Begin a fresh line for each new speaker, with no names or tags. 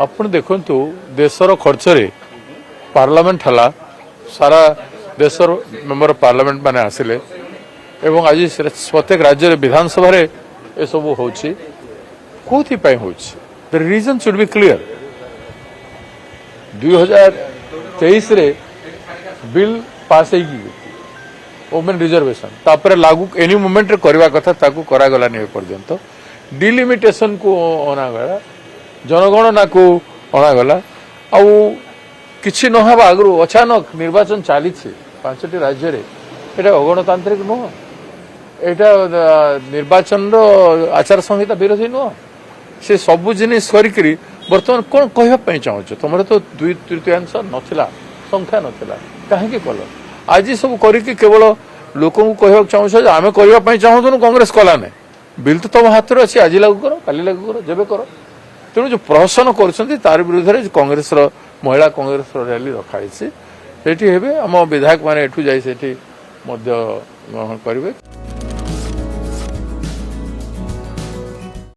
ଆପଣ ଦେଖନ୍ତୁ ଦେଶର ଖର୍ଚ୍ଚରେ ପାର୍ଲାମେଣ୍ଟ ହେଲା ସାରା ଦେଶର ମେମ୍ବର ପାର୍ଲାମେଣ୍ଟ ମାନେ ଆସିଲେ ଏବଂ ଆଜି ପ୍ରତ୍ୟେକ ରାଜ୍ୟରେ ବିଧାନସଭାରେ ଏସବୁ ହେଉଛି କେଉଁଥିପାଇଁ ହେଉଛି the reason should be clear 2023ରେ ବିଲ୍ ପାସ୍ ହେଇକି ଓମେନ୍ ରିଜର୍ଭେସନ୍ ତାପରେ ଲାଗୁ ଏନି ମୁଭମେଣ୍ଟରେ କରିବା କଥା ତାକୁ କରାଗଲାନି ଏ ପର୍ଯ୍ୟନ୍ତ ଡିଲିମିଟେସନକୁ ଅଣାଗଲା जनगणना को अणागला आउ किसी नहबा आगु अचानक निर्वाचन चली 5टी राज्य रे एटा अगणतांत्रिक नुह एटा निर्वाचन आचार संहिता विरोधी नुह से सबु जिनिस करी बर्तमान कौन कहवाई चाहो तुम तो 2/3 नथिला संख्या नथिला कहीं कल आज सब करके केवल लोक कहवा चाहो आम करने चाहूँ कांग्रेस कला ना बिल तो तुम हाथ में अच्छी आज लागू कर काली लागू कर जब कर तेणु जो प्रहसन कर विरुद्ध में कांग्रेस महिला कांग्रेस रैली रखाई से आम विधायक मैंने एठू जाई ग्रहण करेंगे।